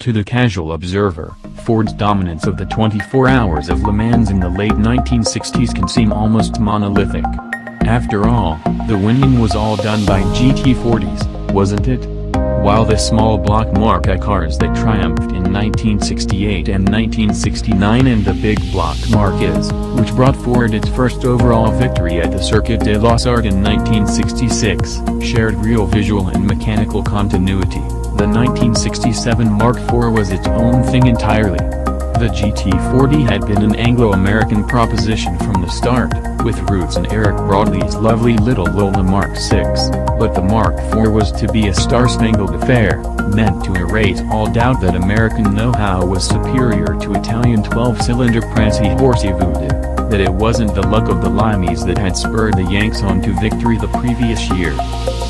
To the casual observer, Ford's dominance of the 24 Hours of Le Mans in the late 1960s can seem almost monolithic. After all, the winning was all done by GT40s, wasn't it? While the small block Mark I cars that triumphed in 1968 and 1969 and the big block Mark IVs, which brought Ford its first overall victory at the Circuit de la Sarthe in 1966, shared real visual and mechanical continuity, the 1967 Mark IV was its own thing entirely. The GT40 had been an Anglo-American proposition from the start, with roots in Eric Broadley's lovely little Lola Mark VI, but the Mark IV was to be a star-spangled affair, meant to erase all doubt that American know-how was superior to Italian 12-cylinder prancy-horsey voodoo, that it wasn't the luck of the limeys that had spurred the Yanks on to victory the previous year.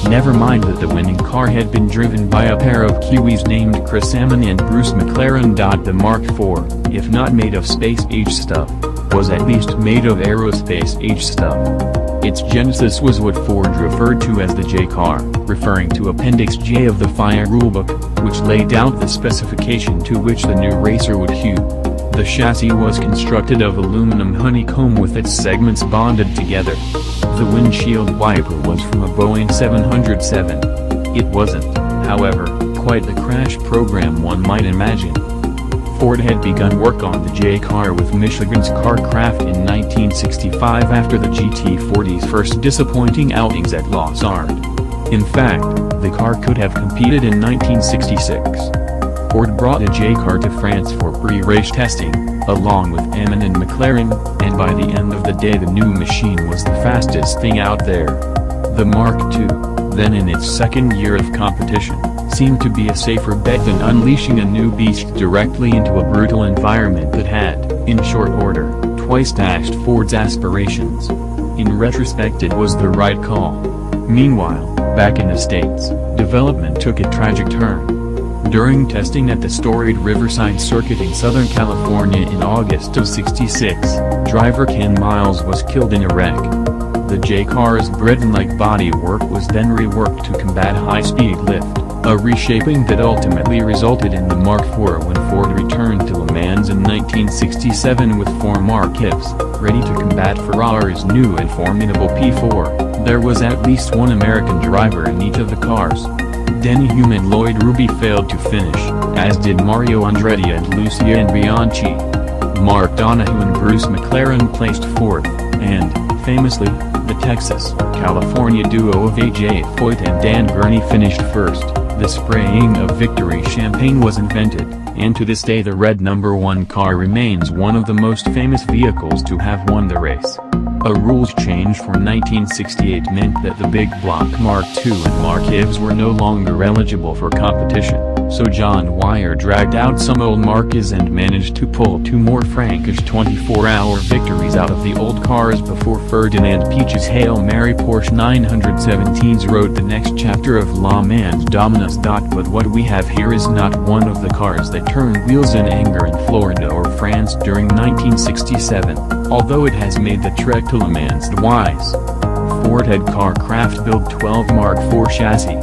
Never mind that the winning car had been driven by a pair of Kiwis named Amon and Bruce McLaren. The Mark IV, if not made of space-age stuff, was at least made of aerospace-age stuff. Its genesis was what Ford referred to as the J car, referring to Appendix J of the FIA rulebook, which laid out the specification to which the new racer would hew. The chassis was constructed of aluminum honeycomb with its segments bonded together. The windshield wiper was from a Boeing 707. It wasn't, however, quite the crash program one might imagine. Ford had begun work on the J car with Michigan's Kar Kraft in 1965 after the GT40's first disappointing outings at La Sarthe. In fact, the car could have competed in 1966. Ford brought a J car to France for pre-race testing, along with Amon and McLaren, and by the end of the day the new machine was the fastest thing out there. The Mark II, then in its second year of competition, seemed to be a safer bet than unleashing a new beast directly into a brutal environment that had, in short order, twice dashed Ford's aspirations. In retrospect it was the right call. Meanwhile, back in the States, development took a tragic turn. During testing at the storied Riverside Circuit in Southern California in August of '66, driver Ken Miles was killed in a wreck. The J car's breadvan-like bodywork was then reworked to combat high-speed lift, a reshaping that ultimately resulted in the Mark IV when Ford returned to Le Mans in 1967 with 4 Mark IVs, ready to combat Ferrari's new and formidable P4. There was at least one American driver in each of the cars. Donohue and Lloyd Ruby failed to finish, as did Mario Andretti and Lucian Bianchi. Mark Donohue and Bruce McLaren placed 4th, and, famously, the Texas, California duo of AJ Foyt and Dan Gurney finished 1st. The spraying of victory champagne was invented, and to this day the red number 1 car remains one of the most famous vehicles to have won the race. A rules change from 1968 meant that the big block Mark II and Mark IVs were no longer eligible for competition, so John Wyer dragged out some old Mark IVs and managed to pull 2 more Frankish 24-hour victories out of the old cars before Ferdinand Peach's Hail Mary Porsche 917s wrote the next chapter of Le Mans' dominance.But what we have here is not one of the cars that turned wheels in anger in Florida or France during 1967, although it has made the trek to Le Mans twice. Ford had Kar Kraft build 12 Mark IV chassis.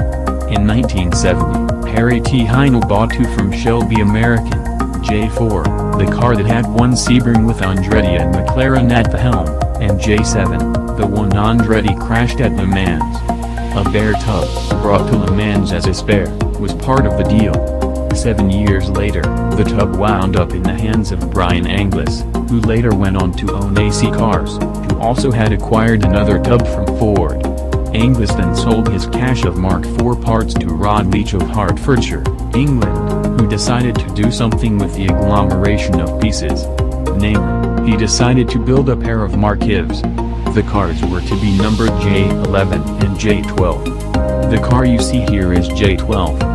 In 1970, Harry T. Heinel bought 2 from Shelby American, J4, the car that had one Sebring with Andretti and McLaren at the helm, and J7, the one Andretti crashed at Le Mans. A bare tub, brought to Le Mans as a spare, was part of the deal. 7 years later, the tub wound up in the hands of Brian Angliss, who later went on to own AC Cars, who also had acquired another tub from Ford. Angliss then sold his cache of Mark IV parts to Rod Leach of Hertfordshire, England, who decided to do something with the agglomeration of pieces. Namely, he decided to build a pair of Mark IVs. The cars were to be numbered J11 and J12. The car you see here is J12.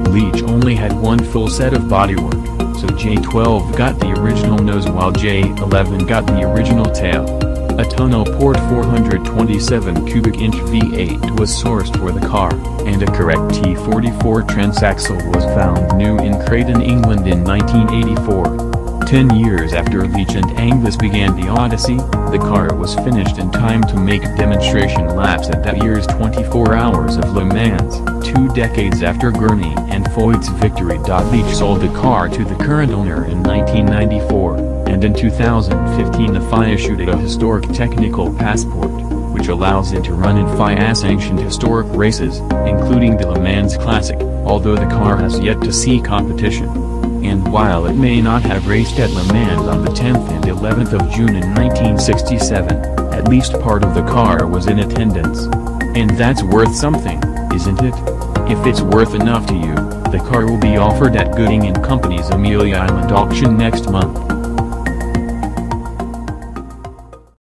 Leach only had one full set of bodywork, so J12 got the original nose while J11 got the original tail. A tunnel port 427 cubic inch V8 was sourced for the car, and a correct T44 transaxle was found new in Creighton, England in 1984. 10 years after Leach and Angliss began the Odyssey, the car was finished in time to make demonstration laps at that year's 24 Hours of Le Mans, 2 decades after Gurney and Foyt's victory.Leach sold the car to the current owner in 1994, and in 2015 the FIA issued a historic technical passport, which allows it to run in FIA-sanctioned historic races, including the Le Mans Classic, although the car has yet to see competition. And while it may not have raced at Le Mans on the 10th and 11th of June in 1967, at least part of the car was in attendance. And that's worth something, isn't it? If it's worth enough to you, the car will be offered at Gooding & Company's Amelia Island auction next month.